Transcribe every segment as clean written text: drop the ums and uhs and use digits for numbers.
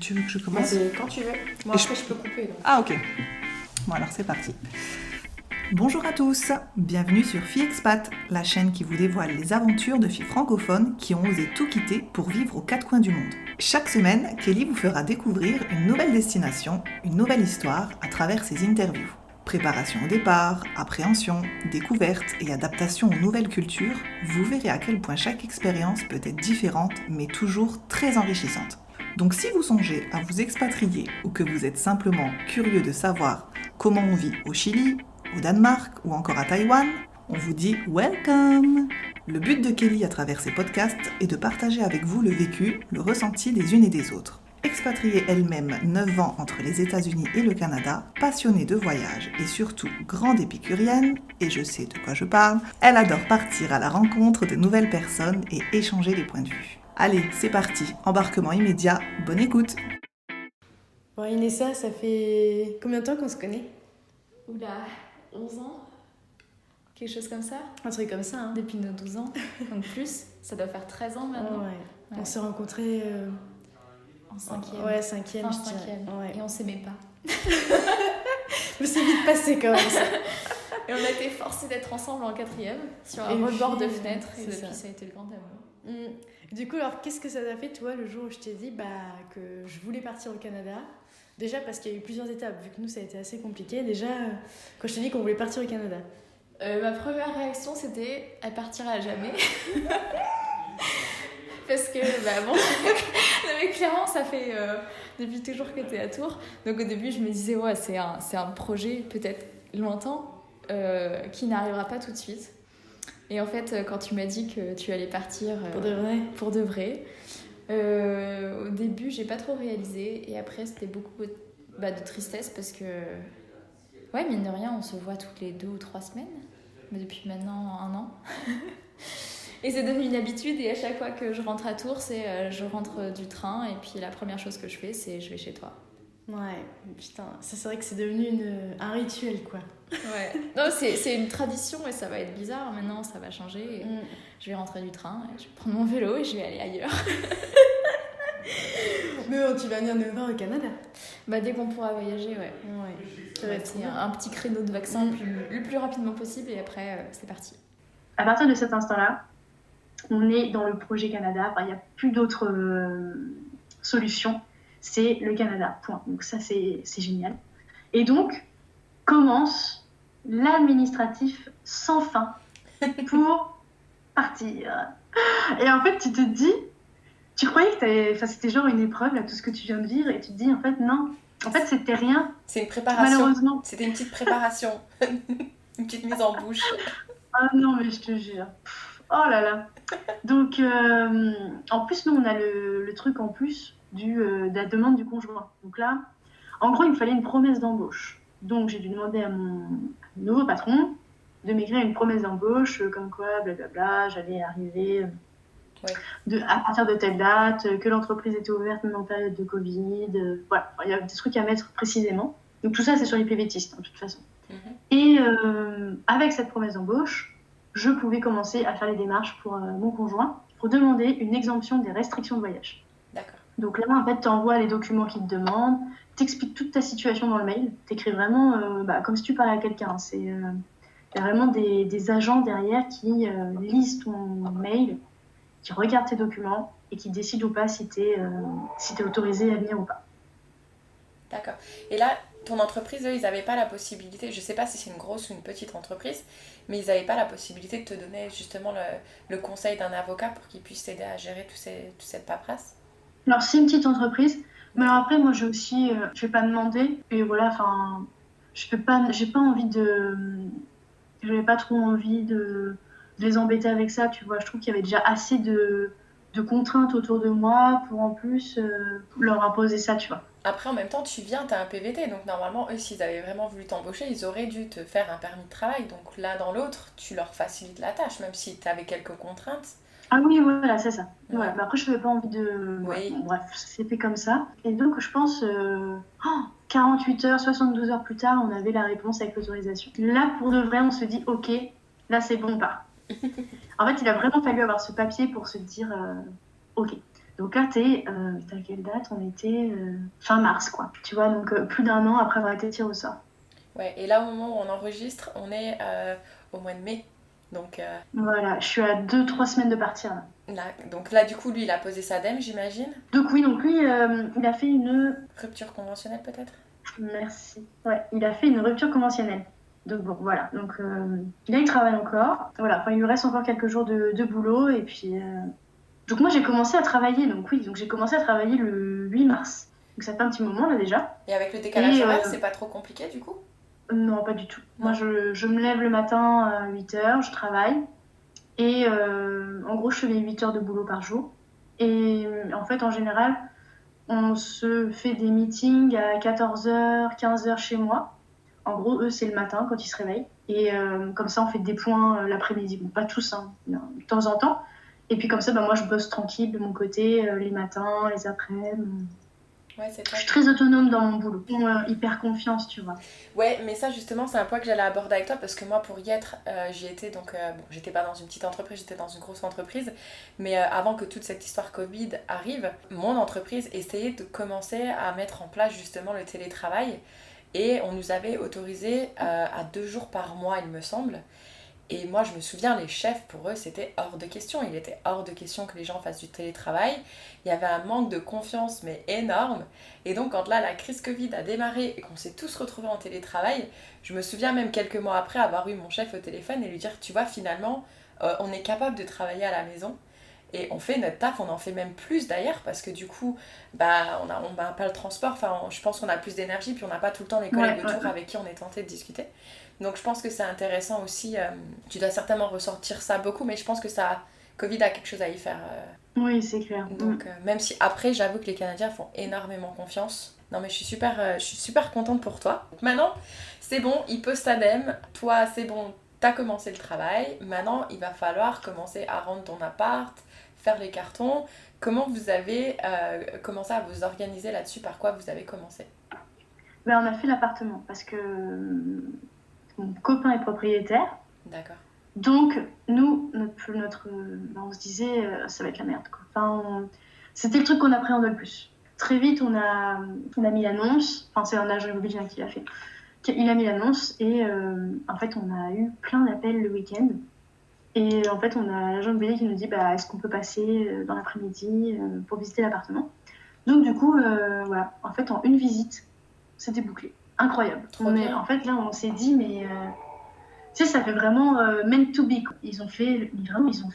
tu veux que je commence ? C'est quand tu veux. Moi, Et après, je peux couper. Donc. Ah ok. Bon alors c'est parti. Bonjour à tous, bienvenue sur Filles Expat, la chaîne qui vous dévoile les aventures de filles francophones qui ont osé tout quitter pour vivre aux quatre coins du monde. Chaque semaine, Kelly vous fera découvrir une nouvelle destination, une nouvelle histoire à travers ses interviews. Préparation au départ, appréhension, découverte et adaptation aux nouvelles cultures, vous verrez à quel point chaque expérience peut être différente mais toujours très enrichissante. Donc si vous songez à vous expatrier ou que vous êtes simplement curieux de savoir comment on vit au Chili, au Danemark ou encore à Taïwan, on vous dit welcome! Le but de Kelly à travers ses podcasts est de partager avec vous le vécu, le ressenti des unes et des autres. Expatriée elle-même 9 ans entre les États-Unis et le Canada, passionnée de voyage et surtout grande épicurienne, et je sais de quoi je parle, elle adore partir à la rencontre de nouvelles personnes et échanger des points de vue. Allez, c'est parti, embarquement immédiat, bonne écoute! Bon, Inessa, ça fait combien de temps qu'on se connaît? Oula, 11 ans, quelque chose comme ça, Un truc comme ça, hein. depuis nos 12 ans, donc plus, ça doit faire 13 ans maintenant. Ouais. On s'est rencontrés En 5e. Ouais, 5e, Fin je dirais. 5e. Ouais. Et on s'aimait pas. Mais c'est vite passé quand même, ça. Et on a été forcés d'être ensemble en 4e, sur un Et rebord puis, de fenêtre, et c'est depuis ça. ça a été le grand amour. Du coup, alors, qu'est-ce que ça t'a fait, toi, le jour où je t'ai dit que je voulais partir au Canada? Déjà, parce qu'il y a eu plusieurs étapes, vu que nous, ça a été assez compliqué. Déjà, quand je t'ai dit qu'on voulait partir au Canada. Ma première réaction, c'était « elle partira à jamais ». Parce que, bon, non, mais clairement, ça fait depuis toujours que t'es à Tours. Donc au début, je me disais, ouais, c'est un projet peut-être lointain qui n'arrivera pas tout de suite. Et en fait, quand tu m'as dit que tu allais partir Pour de vrai. au début, j'ai pas trop réalisé. Et après, c'était beaucoup de tristesse parce que, ouais, mine de rien, on se voit toutes les 2 ou 3 semaines. Mais depuis maintenant 1 an. Et c'est devenu une habitude, et à chaque fois que je rentre à Tours, je rentre du train, et puis la première chose que je fais, c'est je vais chez toi. Ouais, putain, ça c'est vrai que c'est devenu un rituel, quoi. Ouais. Non, c'est une tradition, et ça va être bizarre, maintenant ça va changer. Et je vais rentrer du train, et je vais prendre mon vélo, et je vais aller ailleurs. Mais bon, tu vas venir nous voir au Canada. Dès qu'on pourra voyager, ouais. Ça va être C'est un petit créneau de vaccin le plus rapidement possible, et après, c'est parti. À partir de cet instant-là, on est dans le projet Canada. Il n'y a plus d'autres solutions. C'est le Canada, point. Donc ça, c'est génial. Et donc, commence l'administratif sans fin pour partir. Et en fait, tu te dis, tu croyais que c'était genre une épreuve, là, tout ce que tu viens de vivre, et tu te dis, en fait, non. En fait, c'était rien. C'est une préparation. Malheureusement. C'était une petite préparation. Une petite mise en bouche. Ah non, mais je te jure. Oh là là. Donc, en plus, nous, on a le truc en plus de la demande du conjoint. Donc là, en gros, il me fallait une promesse d'embauche. Donc, j'ai dû demander à mon nouveau patron de m'écrire une promesse d'embauche, comme quoi, blablabla, j'allais arriver à partir de telle date, que l'entreprise était ouverte même en période de Covid. Voilà, il y a des trucs à mettre précisément. Donc, tout ça, c'est sur les PVTistes, de toute façon. Et avec cette promesse d'embauche, je pouvais commencer à faire les démarches pour mon conjoint pour demander une exemption des restrictions de voyage. D'accord. Donc là, en fait, tu envoies les documents qu'ils te demandent, tu expliques toute ta situation dans le mail, tu écris vraiment comme si tu parlais à quelqu'un. Il y a vraiment des agents derrière qui lisent ton mail, qui regardent tes documents et qui décident ou pas si tu es autorisé à venir ou pas. D'accord. Et là, ton entreprise, eux, ils n'avaient pas la possibilité, je ne sais pas si c'est une grosse ou une petite entreprise, mais ils n'avaient pas la possibilité de te donner justement le conseil d'un avocat pour qu'il puisse t'aider à gérer toute cette paperasse. Alors, c'est une petite entreprise, mais alors après, moi, je vais pas demander, et voilà, enfin, j'avais pas trop envie de les embêter avec ça, tu vois. Je trouve qu'il y avait déjà assez de contraintes autour de moi pour en plus leur imposer ça, tu vois. Après, en même temps, tu viens, tu as un PVT, donc normalement, eux, s'ils avaient vraiment voulu t'embaucher, ils auraient dû te faire un permis de travail. Donc l'un dans l'autre, tu leur facilites la tâche, même si tu avais quelques contraintes. Ah oui, voilà, c'est ça. Ouais. Ouais, mais après, je n'avais pas envie de... Oui. Ouais, bon, bref, c'était comme ça. Et donc, je pense, 48 heures, 72 heures plus tard, on avait la réponse avec l'autorisation. Là, pour de vrai, on se dit, ok, là, c'est bon, pas. En fait, il a vraiment fallu avoir ce papier pour se dire, ok. Donc là, t'as quelle date? On était fin mars, quoi. Tu vois, donc plus d'un an après avoir été tiré au sort. Ouais, et là, au moment où on enregistre, on est au mois de mai. Donc, Voilà, je suis à 2-3 semaines de partir, là. donc là, du coup, lui, il a posé sa dème, j'imagine. Donc oui, donc lui, il a fait une... Rupture conventionnelle, peut-être? Merci. Ouais, il a fait une rupture conventionnelle. Donc bon, voilà. Donc là, il travaille encore. Voilà, enfin, il lui reste encore quelques jours de boulot. Et puis... Donc moi, j'ai commencé à travailler. Donc oui, donc j'ai commencé à travailler le 8 mars. Donc ça fait un petit moment, là, déjà. Et avec le décalage horaire, c'est pas trop compliqué, du coup? Non, pas du tout. Non. Moi, je me lève le matin à 8h, je travaille. Et en gros, je fais mes 8 heures de boulot par jour. Et en fait, en général, on se fait des meetings à 14h, 15h chez moi. En gros, eux, c'est le matin quand ils se réveillent. Et comme ça, on fait des points l'après-midi. Bon, pas tous, hein, de temps en temps. Et puis comme ça, moi, je bosse tranquille de mon côté, les matins, les après-midi. Ouais, c'est Je suis très autonome dans mon boulot. Hyper confiance, tu vois. Ouais, mais ça, justement, c'est un point que j'allais aborder avec toi parce que moi, pour y être, j'y étais donc... bon, j'étais pas dans une petite entreprise, j'étais dans une grosse entreprise. Mais avant que toute cette histoire Covid arrive, mon entreprise essayait de commencer à mettre en place justement le télétravail. Et on nous avait autorisé à 2 jours par mois, il me semble. Et moi, je me souviens, les chefs, pour eux, c'était hors de question. Il était hors de question que les gens fassent du télétravail. Il y avait un manque de confiance, mais énorme. Et donc, quand là, la crise Covid a démarré et qu'on s'est tous retrouvés en télétravail, je me souviens même quelques mois après avoir eu mon chef au téléphone et lui dire, tu vois, finalement, on est capable de travailler à la maison. Et on fait notre taf, on en fait même plus d'ailleurs, parce que du coup, on n'a pas le transport, enfin, je pense qu'on a plus d'énergie, puis on n'a pas tout le temps les collègues autour avec qui on est tenté de discuter. Donc je pense que c'est intéressant aussi, tu dois certainement ressortir ça beaucoup, mais je pense que Covid a quelque chose à y faire. Oui, c'est clair. Donc même si après, j'avoue que les Canadiens font énormément confiance. Non mais je suis super contente pour toi. Donc, maintenant, c'est bon, il pose sa dème, toi c'est bon, t'as commencé le travail, maintenant il va falloir commencer à rendre ton appart, faire les cartons. Comment vous avez commencé à vous organiser là-dessus? Par quoi vous avez commencé? On a fait l'appartement parce que mon copain est propriétaire. D'accord. Donc, nous, on se disait, ça va être la merde, quoi. Enfin, c'était le truc qu'on appréhendait le plus. Très vite, on a mis l'annonce. Enfin, c'est un agent immobilier qui l'a fait. Il a mis l'annonce et en fait, on a eu plein d'appels le week-end. Et en fait, on a l'agent immobilier qui nous dit est-ce qu'on peut passer dans l'après-midi pour visiter l'appartement. Donc, du coup, voilà. En fait, en une visite, c'était bouclé. Incroyable. En fait, là, on s'est dit, mais tu sais, ça fait vraiment meant to be, quoi. Ils ont fait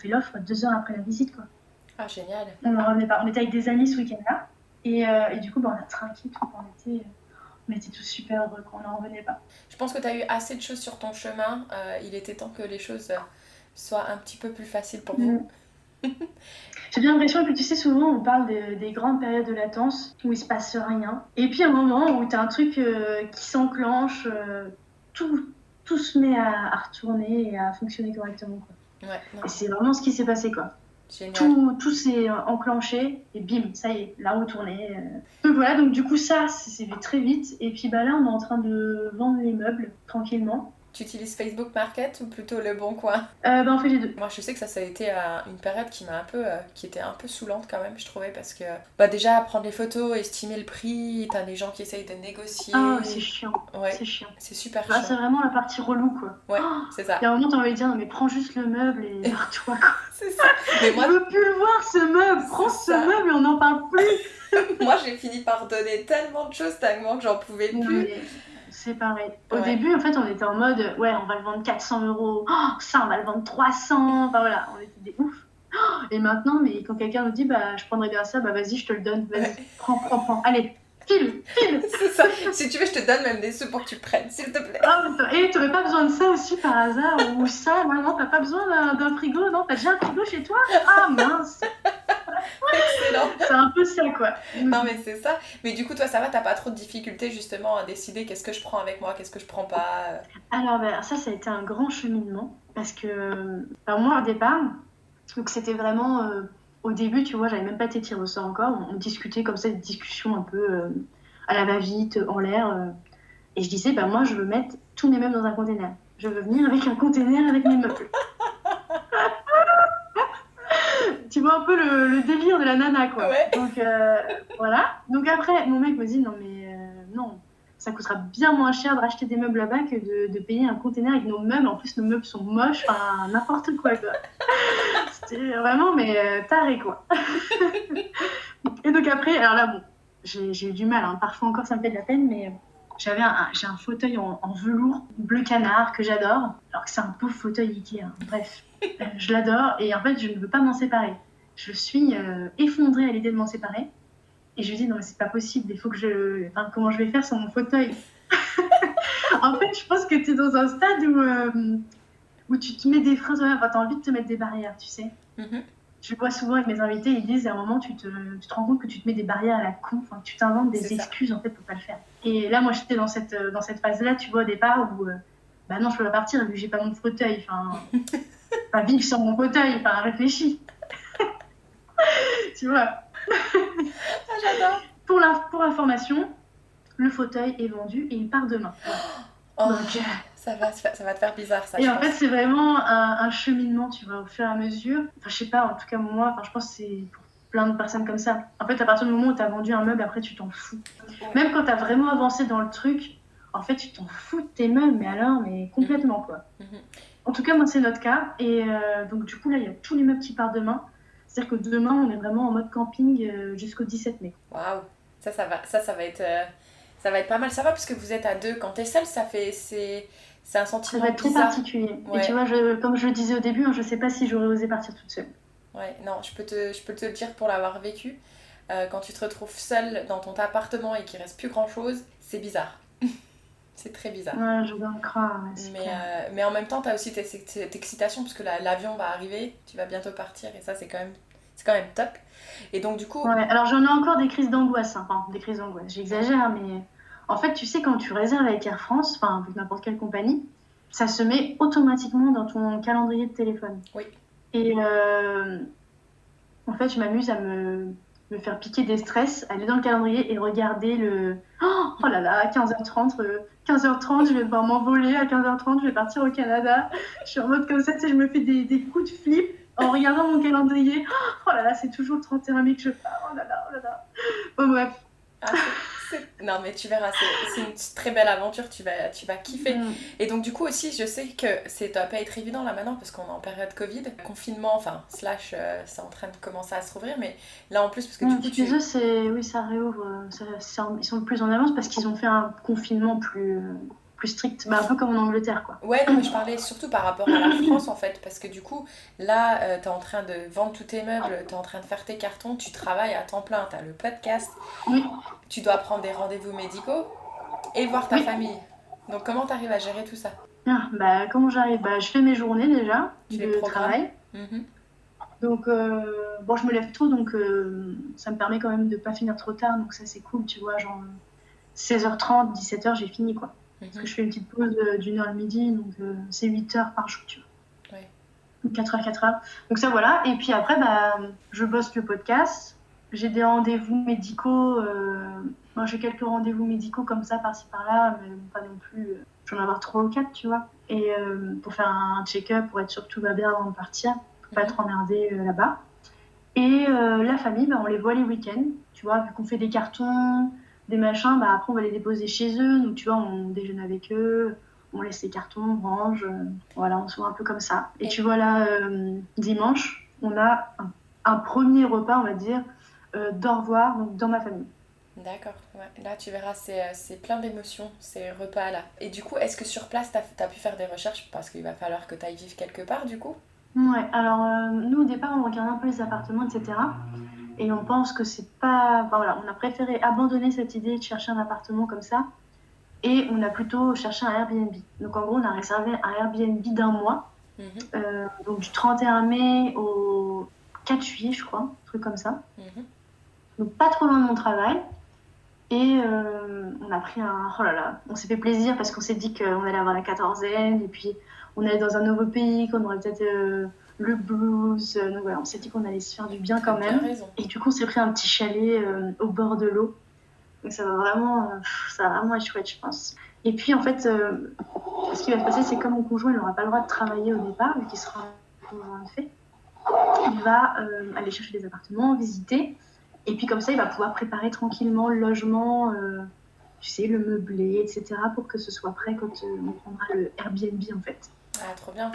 l'offre 2 heures après la visite, quoi. Ah, génial. On n'en revenait pas. On était avec des amis ce week-end-là. Et du coup, on a trinqué tout. On était tous super heureux qu'on n'en revenait pas. Je pense que tu as eu assez de choses sur ton chemin. Il était temps que les choses soient un petit peu plus faciles pour vous. J'ai bien l'impression que tu sais, souvent on parle des grandes périodes de latence où il se passe rien. Et puis à un moment où tu as un truc qui s'enclenche, tout se met à retourner et à fonctionner correctement, quoi. Ouais, et c'est vraiment ce qui s'est passé, quoi. Génial. Tout s'est enclenché et bim, ça y est, la retournée. Donc voilà, donc du coup ça s'est fait très vite. Et puis là on est en train de vendre les meubles tranquillement. Tu utilises Facebook Market ou plutôt Le Bon Coin? On fait les deux. Moi je sais que ça a été une période qui était un peu saoulante quand même, je trouvais, parce que déjà prendre les photos, estimer le prix, t'as des gens qui essayent de négocier. Ah, c'est chiant. Ouais, c'est chiant. C'est super chiant. C'est vraiment la partie relou, quoi. Ouais, c'est ça. Il y a un moment, t'as envie de dire, non mais prends juste le meuble et barre-toi, quoi. C'est ça. Mais moi, je veux plus le voir, ce meuble. Prends ce meuble et on n'en parle plus. Moi j'ai fini par donner tellement de choses tellement que j'en pouvais plus. C'est pareil. Au début, en fait, on était en mode, on va le vendre 400 €. Ça, on va le vendre 300. Enfin voilà, on était des ouf. Et maintenant, mais quand quelqu'un nous dit, je prendrais bien ça, vas-y, je te le donne. Vas-y, prends. Allez, file. C'est ça. Si tu veux, je te donne même des sous pour que tu le prennes, s'il te plaît. Et t'aurais pas besoin de ça aussi par hasard? Ou ça, non, t'as pas besoin d'un frigo? Non, t'as déjà un frigo chez toi? Ah mince. Excellent. C'est un peu ça, quoi. Non mais c'est ça. Mais du coup toi ça va, t'as pas trop de difficultés justement à décider qu'est-ce que je prends avec moi, qu'est-ce que je prends pas? Alors ça a été un grand cheminement parce que moi au départ, donc c'était vraiment au début, tu vois, j'avais même pas été tirée au sort encore. On discutait comme ça, des discussions un peu à la va-vite, en l'air. Et je disais, moi je veux mettre tous mes meubles dans un container. Je veux venir avec un container avec mes meubles. Tu vois un peu le délire de la nana, quoi. Ouais. Donc, voilà. Donc après, mon mec me dit, non, mais non, ça coûtera bien moins cher de racheter des meubles là-bas que de payer un container avec nos meubles. En plus, nos meubles sont moches, enfin, n'importe quoi. C'était vraiment, mais taré, quoi. Et donc après, alors là, bon, j'ai eu du mal, hein. Parfois encore, ça me fait de la peine, mais j'ai un fauteuil en velours bleu canard que j'adore, alors que c'est un pauvre fauteuil Ikea, hein. Bref, je l'adore et en fait, je ne veux pas m'en séparer. Je suis effondrée à l'idée de m'en séparer. Et je lui dis, non, mais c'est pas possible, il faut que Enfin, comment je vais faire sur mon fauteuil? En fait, je pense que tu es dans un stade où tu te mets des freins toi-même, enfin, tu as envie de te mettre des barrières, tu sais. Mhm. Je vois souvent avec mes invités, ils disent à un moment, tu te rends compte que tu te mets des barrières à la con, enfin, que tu t'inventes des excuses en fait pour pas le faire. Et là, moi, j'étais dans cette phase-là, tu vois, au départ, où bah non, je peux pas partir vu que j'ai pas mon fauteuil, enfin, vivre sans mon fauteuil, enfin, réfléchis. Tu vois. Ah, j'adore. Pour information, le fauteuil est vendu et il part demain. Oh, Donc, ça va te faire bizarre, ça, et je en pense. fait, c'est vraiment un cheminement, tu vois, au fur et à mesure. Enfin, je sais pas, en tout cas, moi, enfin, je pense que c'est pour plein de personnes comme ça. En fait, à partir du moment où tu as vendu un meuble, après, tu t'en fous. Même quand tu as vraiment avancé dans le truc, en fait, tu t'en fous de tes meubles, mais complètement, quoi. Mhm. En tout cas, moi, c'est notre cas. Et donc, du coup, là, il y a tous les meubles qui partent demain. C'est-à-dire que demain, on est vraiment en mode camping jusqu'au 17 mai. Waouh, ça va être pas mal. Ça va parce que vous êtes à deux. Quand t'es seule, c'est un Ça sentiment va être trop bizarre. particulier. Ouais. Et tu vois, comme je le disais au début, hein, je sais pas si j'aurais osé partir toute seule. Ouais, non, je peux te le dire pour l'avoir vécu. Quand tu te retrouves seule dans ton appartement et qu'il reste plus grand chose, c'est bizarre. C'est très bizarre. Ouais, je dois le croire. Ouais, c'est clair. Mais en même temps, t'as aussi cette excitation parce que l'avion va arriver, tu vas bientôt partir et ça, c'est quand même top. Et donc, du coup, Ouais, alors j'en ai encore des crises d'angoisse. Hein. Enfin, des crises d'angoisse, j'exagère, mais en fait, tu sais, quand tu réserves avec Air France, enfin, avec n'importe quelle compagnie, ça se met automatiquement dans ton calendrier de téléphone. Oui. Et en fait, je m'amuse à me faire piquer des stress, aller dans le calendrier et regarder le. Oh là là, 15h30, 15h30, je vais devoir m'envoler, à 15h30, je vais partir au Canada. Je suis en mode comme ça, tu sais, je me fais des coups de flip en regardant mon calendrier. Oh là là, c'est toujours le 31 mai que je pars. Oh là là, oh là là. Bon, bref. ah, non, mais tu verras, c'est une très belle aventure, tu vas kiffer. Et donc, du coup, aussi, je sais que ça doit pas être évident là maintenant parce qu'on est en période Covid, confinement, enfin, slash, c'est en train de commencer à se rouvrir, mais là en plus, parce que du coup, Chez eux, oui, ça réouvre. Ils sont plus en avance parce qu'ils ont fait un confinement plus strict, bah, un peu comme en Angleterre, quoi. Ouais, non, mais je parlais surtout par rapport à la France en fait, parce que du coup, là, t'es en train de vendre tous tes meubles, t'es en train de faire tes cartons, tu travailles à temps plein, t'as le podcast, Oui. tu dois prendre des rendez-vous médicaux et voir ta famille. Donc, comment t'arrives à gérer tout ça? Ah, bah, comment j'arrive? Bah, je fais mes journées déjà Tu les de programmes. travail. Mhm. Donc, bon, je me lève tôt, donc ça me permet quand même de pas finir trop tard, donc ça c'est cool, tu vois, genre 16h30, 17h, j'ai fini, quoi. Parce que je fais une petite pause d'1 heure le midi, donc c'est 8 heures par jour, tu vois. Ouais. 4 heures. Donc ça, voilà. Et puis après, bah, je bosse le podcast. J'ai des rendez-vous médicaux. Moi, j'ai quelques rendez-vous médicaux comme ça, par-ci, par-là, mais pas non plus. J'en ai avoir 3 ou 4, tu vois. Et pour faire un check-up, pour être sûr que tout va bien avant de partir, pour pas être emmerdée là-bas. Et la famille, bah, on les voit les week-ends, tu vois, vu qu'on fait des cartons, des machins, bah, après on va les déposer chez eux, donc tu vois, on déjeune avec eux, on laisse les cartons, on range, voilà, on se voit un peu comme ça. Et tu vois là, dimanche, on a un premier repas, on va dire, d'au revoir, donc dans ma famille. D'accord, ouais. Là tu verras, c'est plein d'émotions, ces repas-là. Et du coup, est-ce que sur place, t'as pu faire des recherches parce qu'il va falloir que t'ailles vivre quelque part du coup? Ouais, alors nous au départ, on regarde un peu les appartements, etc. Et on pense que c'est pas. Enfin, voilà, on a préféré abandonner cette idée de chercher un appartement comme ça. Et on a plutôt cherché un Airbnb. Donc en gros, on a réservé un Airbnb d'1 mois. Donc du 31 mai au 4 juillet, je crois, un truc comme ça. Donc pas trop loin de mon travail. Et on a pris un. Oh là là, on s'est fait plaisir parce qu'on s'est dit qu'on allait avoir la quatorzaine. Et puis on allait dans un nouveau pays, qu'on aurait peut-être le blues. Donc voilà, on s'est dit qu'on allait se faire du bien quand même. Et du coup, on s'est pris un petit chalet au bord de l'eau. Donc ça va vraiment être chouette, je pense. Et puis en fait, ce qui va se passer, c'est que comme mon conjoint, il n'aura pas le droit de travailler au départ, vu qu'il sera un conjoint fait. il va aller chercher des appartements, visiter. Et puis comme ça, il va pouvoir préparer tranquillement le logement, tu sais, le meubler, etc. pour que ce soit prêt quand on prendra le Airbnb en fait. Ah, trop bien.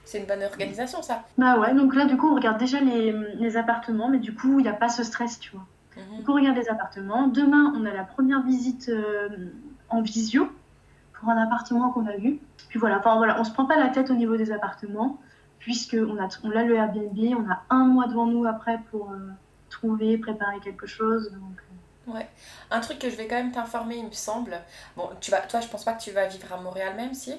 C'est une bonne organisation, ça. Bah ouais, donc là, du coup, on regarde déjà les appartements, mais du coup, il n'y a pas ce stress, tu vois. Donc on regarde les appartements. Demain, on a la première visite en visio pour un appartement qu'on a vu. Puis voilà, enfin voilà, on se prend pas la tête au niveau des appartements, puisqu'on a le Airbnb, on a un mois devant nous après pour trouver, préparer quelque chose. Donc, Ouais. Un truc que je vais quand même t'informer, il me semble. Bon, toi, je pense pas que tu vas vivre à Montréal même, si?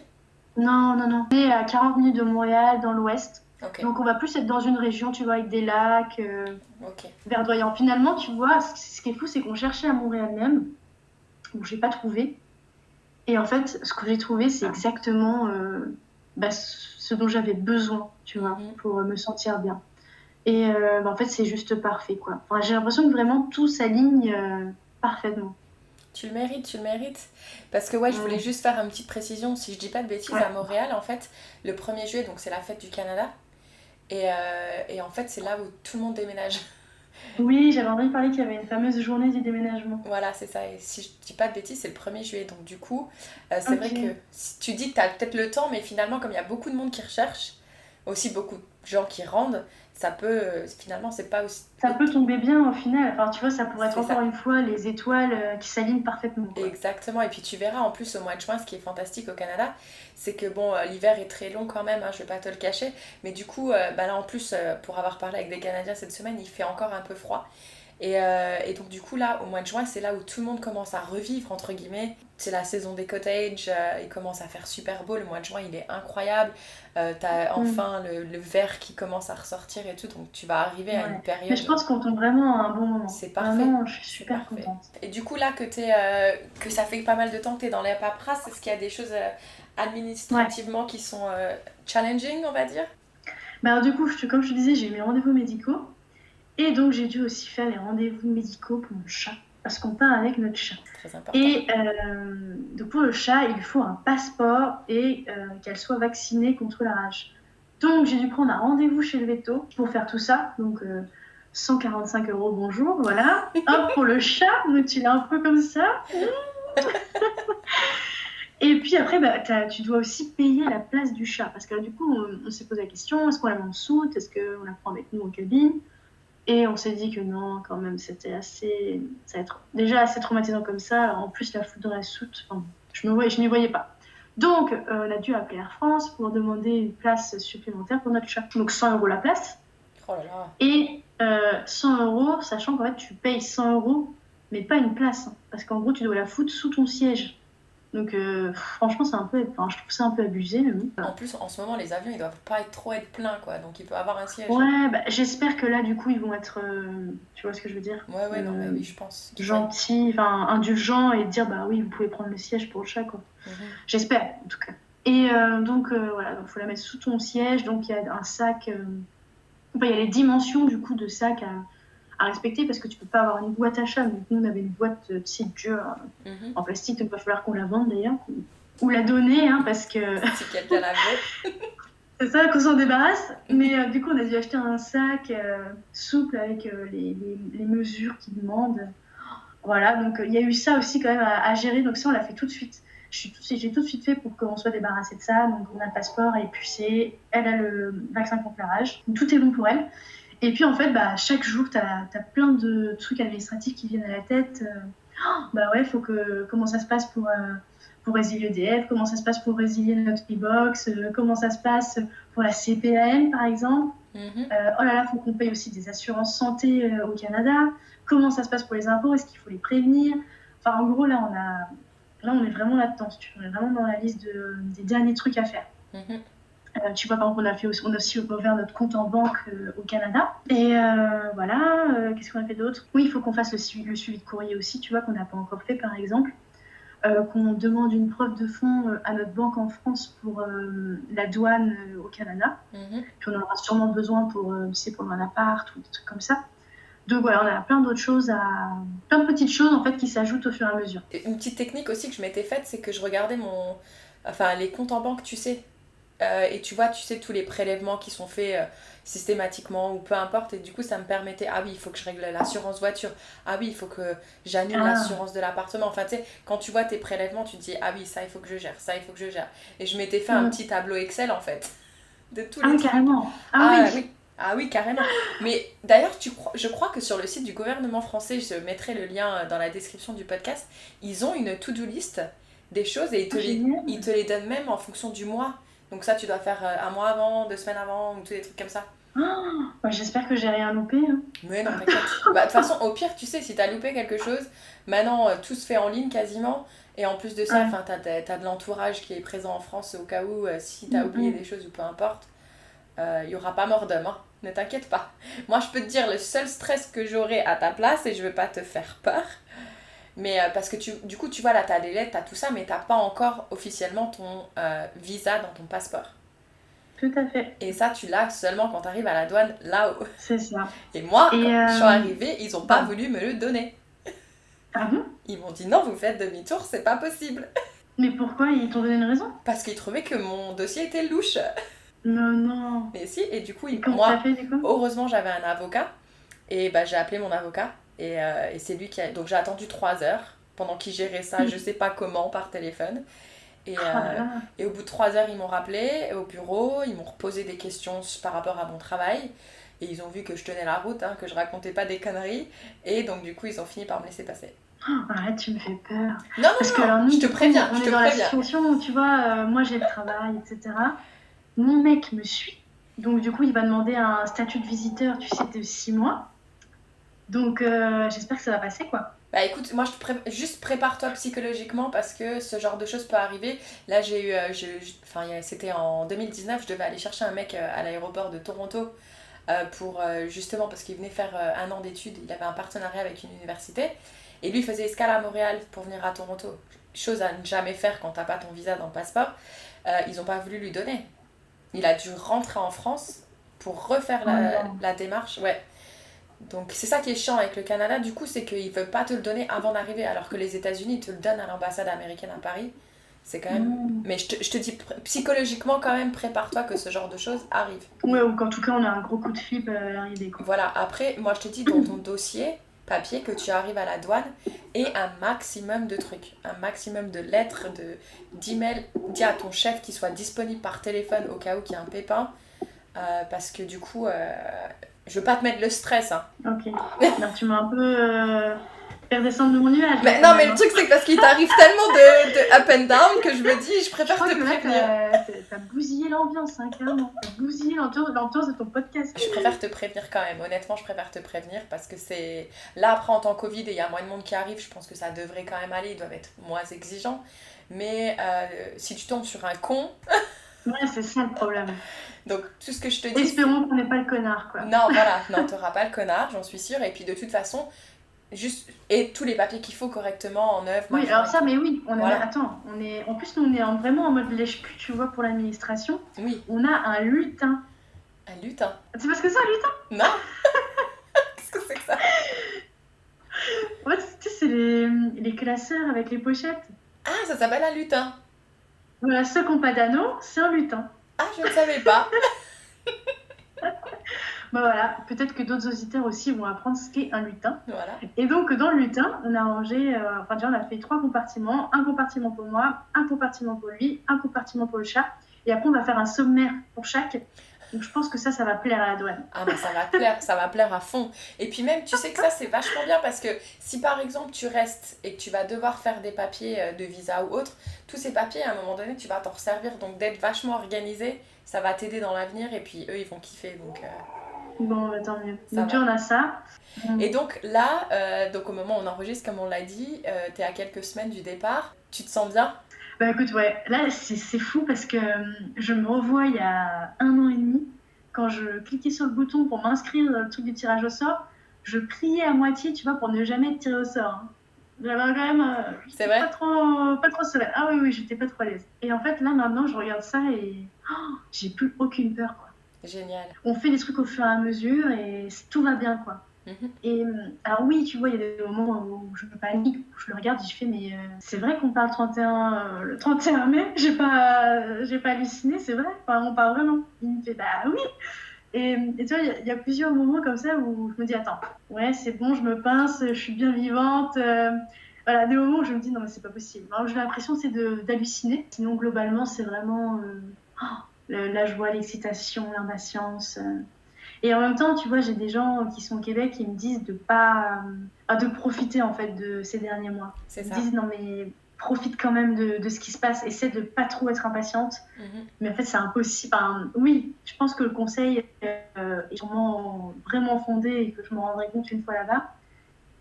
Non, non, non. On est à 40 minutes de Montréal, dans l'ouest. Ok, Donc on va plus être dans une région, tu vois, avec des lacs, ok. verdoyants. Finalement, tu vois, ce qui est fou, c'est qu'on cherchait à Montréal même, où j'ai pas trouvé. Et en fait, ce que j'ai trouvé, c'est exactement ce dont j'avais besoin, tu vois, pour me sentir bien. Et en fait, c'est juste parfait, quoi. Enfin, j'ai l'impression que vraiment tout s'aligne parfaitement. Tu le mérites, tu le mérites. Parce que ouais, je voulais juste faire une petite précision. Si je dis pas de bêtises, Ouais. à Montréal, en fait, le 1er juillet, donc c'est la fête du Canada. Et en fait, c'est là où tout le monde déménage. Oui, j'avais entendu parler qu'il y avait une fameuse journée du déménagement. Voilà, c'est ça. Et si je dis pas de bêtises, c'est le 1er juillet. Donc du coup, c'est vrai Ok. que si tu dis que t'as peut-être le temps, mais finalement, comme il y a beaucoup de monde qui recherche, aussi beaucoup de gens qui rendent, ça peut... finalement, c'est pas aussi... Ça peut tomber bien au final. Enfin, tu vois, ça pourrait être C'est encore ça. une fois les étoiles qui s'alignent parfaitement, quoi. Exactement, et puis tu verras en plus au mois de juin, ce qui est fantastique au Canada, c'est que bon, l'hiver est très long quand même, hein, je vais pas te le cacher, mais du coup, bah là en plus, pour avoir parlé avec des Canadiens cette semaine, il fait encore un peu froid. Et donc du coup là, au mois de juin, c'est là où tout le monde commence à revivre, entre guillemets. C'est la saison des cottages, il commence à faire super beau, le mois de juin il est incroyable. T'as enfin le vert qui commence à ressortir et tout, donc tu vas arriver à une Ouais. période... Mais je pense qu'on tombe vraiment à un bon moment. C'est parfait. Vraiment, je suis C'est super parfait. contente. Et du coup, là, que ça fait pas mal de temps que tu es dans les paperasses, est-ce qu'il y a des choses administrativement qui sont challenging, on va dire? Bah, alors, du coup, comme je te disais, j'ai eu mes rendez-vous médicaux. Et donc, j'ai dû aussi faire les rendez-vous médicaux pour mon chat. Parce qu'on part avec notre chat. Très important. Et donc, pour le chat, il faut un passeport et qu'elle soit vaccinée contre la rage. Donc, j'ai dû prendre un rendez-vous chez le veto pour faire tout ça. Donc, 145 € bonjour, voilà. Hop, pour le chat, donc il est un peu comme ça. Et puis après, bah, tu dois aussi payer la place du chat. Parce que là, du coup, on s'est posé la question, est-ce qu'on la met en soute? Est-ce qu'on la prend avec nous en cabine? Et on s'est dit que non, quand même, c'était assez... Ça va être déjà assez traumatisant comme ça. Alors, en plus, la foutre dans la soute, enfin, je n'y voyais pas. Donc, on a dû appeler Air France pour demander une place supplémentaire pour notre chat. Donc, 100 € la place. Oh là là. Et 100 €, sachant qu'en fait, tu payes 100 €, mais pas une place. Hein, parce qu'en gros, tu dois la foutre sous ton siège. Donc, franchement, je trouve ça un peu abusé. Mais bon. En plus, en ce moment, les avions, ils doivent pas trop être pleins, quoi. Donc, il peut avoir un siège. Ouais, bah, j'espère que là, du coup, ils vont être... tu vois ce que je veux dire? Ouais, non, mais oui, je pense. Gentils, enfin, indulgents et dire, bah oui, vous pouvez prendre le siège pour le chat, quoi. J'espère, en tout cas. Et donc, voilà, il faut la mettre sous ton siège. Donc, il y a un sac... Enfin, il y a les dimensions, du coup, de sac à respecter parce que tu peux pas avoir une boîte à chat. Donc, nous, on avait une boîte de type dur en plastique, donc il va falloir qu'on la vende d'ailleurs. Ou la donner, hein, parce que... Si quelqu'un la veut. C'est ça, qu'on s'en débarrasse. Mais du coup, on a dû acheter un sac souple avec les mesures qu'ils demandent. Voilà, donc il y a eu ça aussi quand même à gérer. Donc ça, on l'a fait tout de suite. J'ai tout de suite fait pour qu'on soit débarrassé de ça. Donc on a le passeport, elle est pucée, elle a le vaccin contre la rage. Donc, tout est bon pour elle. Et puis en fait, bah, chaque jour, t'as plein de trucs administratifs qui viennent à la tête. Bah ouais, comment ça se passe pour résilier EDF, comment ça se passe pour résilier notre e-box, comment ça se passe pour la CPAM par exemple. Oh là là, il faut qu'on paye aussi des assurances santé au Canada. Comment ça se passe pour les impôts? Est-ce qu'il faut les prévenir? Enfin, en gros, là, on est vraiment là-dedans. On est vraiment dans la liste des derniers trucs à faire. Tu vois, par exemple, on a aussi ouvert notre compte en banque au Canada. Et voilà, qu'est-ce qu'on a fait d'autre? Oui, il faut qu'on fasse le suivi de courrier aussi, tu vois, qu'on n'a pas encore fait, par exemple. Qu'on demande une preuve de fonds à notre banque en France pour la douane au Canada. Puis on en aura sûrement besoin pour un appart ou des trucs comme ça. Donc voilà, on a plein d'autres choses plein de petites choses en fait qui s'ajoutent au fur et à mesure. Une petite technique aussi que je m'étais faite, c'est que je regardais les comptes en banque, tu sais. et tu vois, tu sais, tous les prélèvements qui sont faits systématiquement ou peu importe. Et du coup, ça me permettait, ah oui, il faut que je règle l'assurance voiture. Ah oui, il faut que j'annule l'assurance de l'appartement. Enfin, tu sais, quand tu vois tes prélèvements, tu te dis, ah oui, ça, il faut que je gère, ça, il faut que je gère. Et je m'étais fait un petit tableau Excel, en fait, de tous les trucs. Carrément. Oui. Ah oui, carrément. Mais d'ailleurs, je crois que sur le site du gouvernement français, je mettrai le lien dans la description du podcast, ils ont une to-do list des choses et ils te les donnent même en fonction du mois. Donc ça, tu dois faire un mois avant, 2 semaines avant, ou tous des trucs comme ça. J'espère que j'ai rien loupé. Hein. Mais non, t'inquiète. De toute façon, au pire, tu sais, si t'as loupé quelque chose, maintenant, tout se fait en ligne quasiment. Et en plus de ça, t'as de l'entourage qui est présent en France au cas où, si t'as oublié des choses ou peu importe, il n'y aura pas mort d'homme, hein. Ne t'inquiète pas. Moi, je peux te dire, le seul stress que j'aurai à ta place, et je veux pas te faire peur, mais parce que du coup, tu vois, là, t'as les lettres, t'as tout ça, mais t'as pas encore officiellement ton visa dans ton passeport. Tout à fait. Et ça, tu l'as seulement quand t'arrives à la douane là-haut. C'est ça. Et moi, quand je suis arrivée, ils ont pas voulu me le donner. Ah bon ? Ils m'ont dit non, vous faites demi-tour, c'est pas possible. Mais pourquoi ? Ils t'ont donné une raison ? Parce qu'ils trouvaient que mon dossier était louche. Non. Mais si, et du coup, t'as fait, du coup ? heureusement, j'avais un avocat. Et j'ai appelé mon avocat. Et c'est lui qui a... Donc j'ai attendu 3 heures pendant qu'il gérait ça, je sais pas comment, par téléphone. Et au bout de 3 heures, ils m'ont rappelé au bureau, ils m'ont reposé des questions par rapport à mon travail. Et ils ont vu que je tenais la route, hein, que je racontais pas des conneries. Et donc du coup, ils ont fini par me laisser passer. Arrête, tu me fais peur. Non, parce que alors, nous, je te préviens. On est dans la situation où, tu vois, moi j'ai le travail, etc. Mon mec me suit. Donc du coup, il va demander un statut de visiteur, tu sais, de 6 mois. Donc j'espère que ça va passer, quoi. Bah écoute, moi juste prépare-toi psychologiquement parce que ce genre de choses peut arriver. Là c'était en 2019, je devais aller chercher un mec à l'aéroport de Toronto pour justement parce qu'il venait faire 1 an d'études, il avait un partenariat avec une université et lui il faisait escale à Montréal pour venir à Toronto. Chose à ne jamais faire quand t'as pas ton visa dans le passeport. Ils ont pas voulu lui donner. Il a dû rentrer en France pour refaire la démarche. Ouais. Donc c'est ça qui est chiant avec le Canada, du coup, c'est qu'ils ne veulent pas te le donner avant d'arriver, alors que les États-Unis te le donnent à l'ambassade américaine à Paris. C'est quand même... Mais je te dis, psychologiquement quand même, prépare-toi que ce genre de choses arrive. Ouais, ou qu'en tout cas on a un gros coup de flip à l'arrivée, quoi. Voilà, après, moi je te dis, dans ton dossier papier, que tu arrives à la douane, et un maximum de trucs, un maximum de lettres, d'emails, dis à ton chef qu'il soit disponible par téléphone au cas où il y a un pépin, parce que du coup... Je veux pas te mettre le stress, hein. Ok. Alors, tu m'as un peu fait redescendre de mon nuage. Mais non, mais le truc, c'est que parce qu'il t'arrive tellement de up and down que je me dis, je préfère te prévenir. T'as bousillé l'ambiance, hein, carrément. T'as bousillé l'ambiance de ton podcast. Je préfère te prévenir quand même. Honnêtement, je préfère te prévenir parce que c'est... Là, après, en temps Covid, et il y a moins de monde qui arrive, je pense que ça devrait quand même aller. Ils doivent être moins exigeants. Mais si tu tombes sur un con... Ouais, c'est ça le problème. Donc, tout ce que je te dis... Espérons qu'on n'ait pas le connard, quoi. Non, voilà. Non, t'auras pas le connard, j'en suis sûre. Et puis, de toute façon, juste... Et tous les papiers qu'il faut correctement en œuvre. Oui, alors ça, mais oui. Attends, en plus, nous, on est vraiment en mode lèche-cul, tu vois, pour l'administration. Oui. On a un lutin. Un lutin? Tu sais pas ce que c'est, un lutin? Non. Qu'est-ce que c'est que ça? Ouais, tu sais, c'est les classeurs avec les pochettes. Ah, ça s'appelle un lutin. Voilà, ceux qui n'ont pas d'anneau, c'est un lutin. Ah, je ne savais pas. Bah voilà, peut-être que d'autres auditeurs aussi vont apprendre ce qu'est un lutin. Voilà. Et donc, dans le lutin, on a rangé, on a fait 3 compartiments. Un compartiment pour moi, un compartiment pour lui, un compartiment pour le chat. Et après, on va faire un sommaire pour chaque. Donc, je pense que ça va plaire à la douane. Ah, mais ça va plaire à fond. Et puis même, tu sais que ça, c'est vachement bien parce que si par exemple, tu restes et que tu vas devoir faire des papiers de visa ou autre, tous ces papiers, à un moment donné, tu vas t'en resservir. Donc, d'être vachement organisé, ça va t'aider dans l'avenir et puis eux, ils vont kiffer. Donc, bon, bah, tant mieux. Donc, on a ça. Et donc là, donc au moment où on enregistre, comme on l'a dit, t'es à quelques semaines du départ. Tu te sens bien? Bah écoute, ouais, là c'est fou parce que je me revois il y a 1 an et demi, quand je cliquais sur le bouton pour m'inscrire dans le truc du tirage au sort, je priais à moitié, tu vois, pour ne jamais être tirée au sort. Hein. J'avais quand même... C'est vrai? Pas trop sereine. Ah oui, j'étais pas trop à l'aise. Et en fait, là maintenant, je regarde ça et j'ai plus aucune peur, quoi. Génial. On fait des trucs au fur et à mesure et tout va bien, quoi. Et alors oui, tu vois, il y a des moments où je me panique, où je le regarde et je fais, mais c'est vrai qu'on parle 31, le 31 mai, j'ai pas halluciné, c'est vrai, enfin, on parle vraiment. Il me fait, bah oui. Et tu vois, il y a plusieurs moments comme ça où je me dis, attends, ouais, c'est bon, je me pince, je suis bien vivante. Voilà, des moments où je me dis, non, mais c'est pas possible. Alors, j'ai l'impression, c'est d'halluciner. Sinon, globalement, c'est vraiment la joie, l'excitation, l'impatience. Et en même temps, tu vois, j'ai des gens qui sont au Québec qui me disent de pas, de profiter en fait de ces derniers mois. C'est Ils me ça. disent, non, mais profite quand même de ce qui se passe, essaie de pas trop être impatiente. Mais en fait, c'est impossible. Enfin, oui, je pense que le conseil est sûrement vraiment fondé et que je m'en rendrai compte une fois là-bas.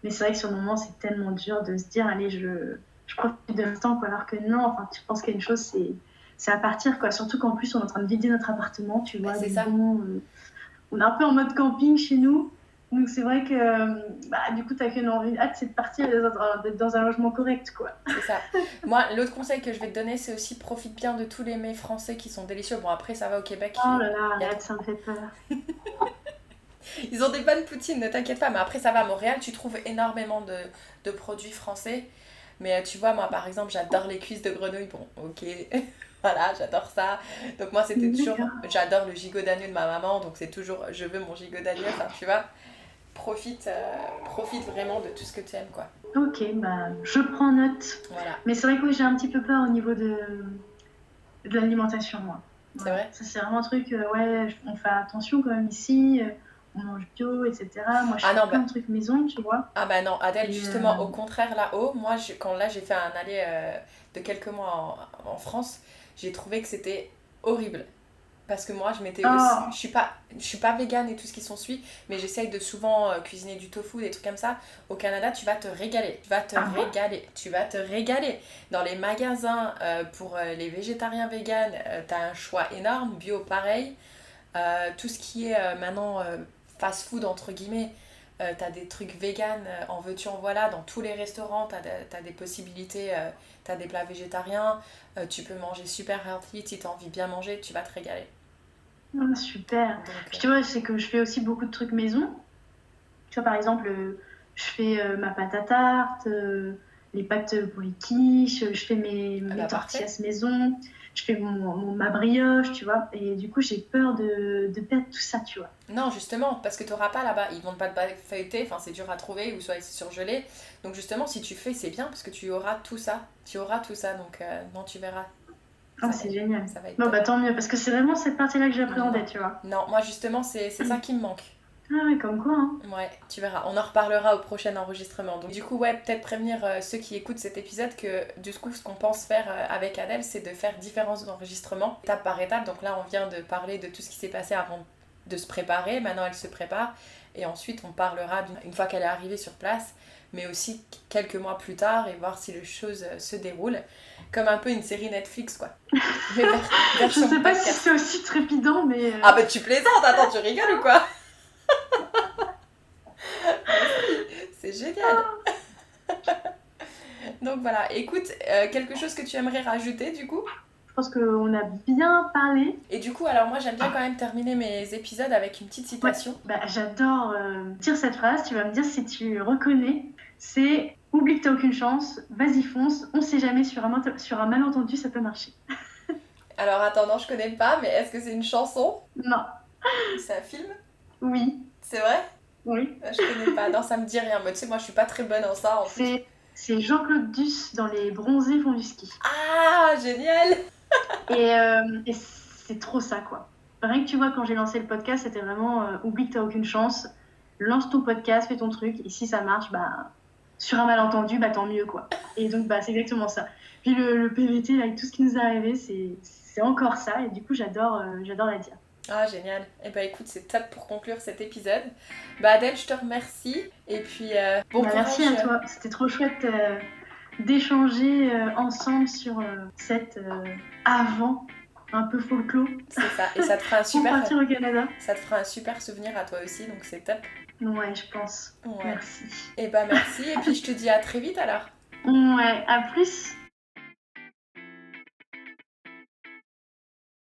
Mais c'est vrai que sur le moment, c'est tellement dur de se dire, allez, je profite de l'instant, quoi. Alors que non, enfin, tu penses qu'il y a une chose, c'est à partir, quoi. Surtout qu'en plus, on est en train de vider notre appartement, tu vois. C'est Donc ça. bon, on est un peu en mode camping chez nous. Donc c'est vrai que du coup, t'as qu'une hâte, c'est de partir et d'être dans un logement correct, quoi. C'est ça. Moi, l'autre conseil que je vais te donner, c'est aussi profite bien de tous les mets français qui sont délicieux. Bon, après, ça va au Québec. Oh là là, il y a- arrête, ça me fait peur. Ils ont des bonnes poutines, ne t'inquiète pas. Mais après, ça va à Montréal, tu trouves énormément de produits français. Mais tu vois, moi, par exemple, j'adore les cuisses de grenouille. Bon, ok. Voilà, j'adore ça. Donc moi, c'était toujours... D'accord. J'adore le gigot d'agneau de ma maman. Donc c'est toujours... Je veux mon gigot d'agneau. Enfin, tu vois, profite vraiment de tout ce que tu aimes, quoi. Ok, bah, je prends note. Voilà. Mais c'est vrai que oui, j'ai un petit peu peur au niveau de l'alimentation, moi. C'est vrai. Ça, c'est vraiment un truc, ouais, on fait attention quand même ici, on mange bio, etc. Moi, je Ah fais non, plein de trucs maison, tu vois. Ah bah non, Adèle, Et, justement, au contraire, là-haut, moi, quand là, j'ai fait un aller de quelques mois en France, j'ai trouvé que c'était horrible. Parce que moi, je m'étais Oh. aussi... Je suis pas végane et tout ce qui s'ensuit, mais j'essaye de souvent cuisiner du tofu, des trucs comme ça. Au Canada, tu vas te régaler. Tu vas te régaler. Tu vas te régaler. Dans les magasins pour les végétariens véganes, t'as un choix énorme. Bio, pareil. Tout ce qui est maintenant fast-food, entre guillemets, t'as des trucs vegan, en veux-tu, en voilà. Dans tous les restaurants, t'as des possibilités. T'as des plats végétariens. Tu peux manger super healthy. Si t'as envie de bien manger, tu vas te régaler. Ah, super. Donc, Puis tu vois, c'est que je fais aussi beaucoup de trucs maison. Tu vois, par exemple, je fais ma pâte à tarte, les pâtes pour les quiches, je fais mes bah, tortillas maison, je fais ma brioche, tu vois. Et du coup, j'ai peur de perdre tout ça, tu vois. Non, justement, parce que tu n'auras pas là-bas. Ils vendent pas de pâte feuilletée, enfin c'est dur à trouver, ou soit c'est surgelé. Donc justement, si tu fais, c'est bien, parce que tu auras tout ça. Tu auras tout ça, donc non, tu verras. Ah, c'est génial. Ça va être Bon, top. bah tant mieux, parce que c'est vraiment cette partie-là que j'appréhendais, tu vois. Non, moi justement, c'est ça qui me manque. Ah ouais, comme quoi, hein. Ouais, tu verras. On en reparlera au prochain enregistrement. Donc, du coup, ouais, peut-être prévenir ceux qui écoutent cet épisode que du coup, ce qu'on pense faire avec Adèle, c'est de faire différents enregistrements, étape par étape. Donc là, on vient de parler de tout ce qui s'est passé avant de se préparer. Maintenant, elle se prépare. Et ensuite, on parlera une fois qu'elle est arrivée sur place, mais aussi quelques mois plus tard et voir si les choses se déroulent. Comme un peu une série Netflix, quoi. Mais Je sais pas si c'est aussi trépidant, mais... Ah bah tu plaisantes, attends, tu rigoles ou quoi? C'est génial. Donc voilà, écoute, quelque chose que tu aimerais rajouter du coup? Je pense qu'on a bien parlé. Et du coup, alors moi j'aime bien quand même terminer mes épisodes avec une petite citation. Ouais, bah, j'adore dire cette phrase, tu vas me dire si tu reconnais. C'est « Oublie que t'as aucune chance, vas-y fonce, on sait jamais, sur un malentendu ça peut marcher ». Alors attends, non, je connais pas, mais est-ce que c'est une chanson? Non. C'est un film? Oui. C'est vrai? Oui. Je connais pas, non, ça me dit rien. Mais tu sais, moi je suis pas très bonne en ça en plus. C'est Jean-Claude Duss dans Les Bronzés font du ski. Ah, génial! Et c'est trop ça, quoi. Rien que tu vois, quand j'ai lancé le podcast, c'était vraiment oublie que t'as aucune chance, lance ton podcast, fais ton truc, et si ça marche, bah, sur un malentendu, bah tant mieux, quoi. Et donc, bah, c'est exactement ça. Puis le PVT, là, avec tout ce qui nous est arrivé, c'est encore ça, et du coup, j'adore la dire. Ah, génial. Et bah écoute, c'est top pour conclure cet épisode. Bah Adèle, je te remercie. Et puis, bon courage. Merci à toi. C'était trop chouette d'échanger ensemble sur cette avant un peu folklore. C'est ça. Et ça te fera un Pour super... partir au Canada. Ça te fera un super souvenir à toi aussi, donc c'est top. Ouais, je pense. Ouais. Merci. Et bah merci. Et puis je te dis à très vite alors. Ouais, à plus.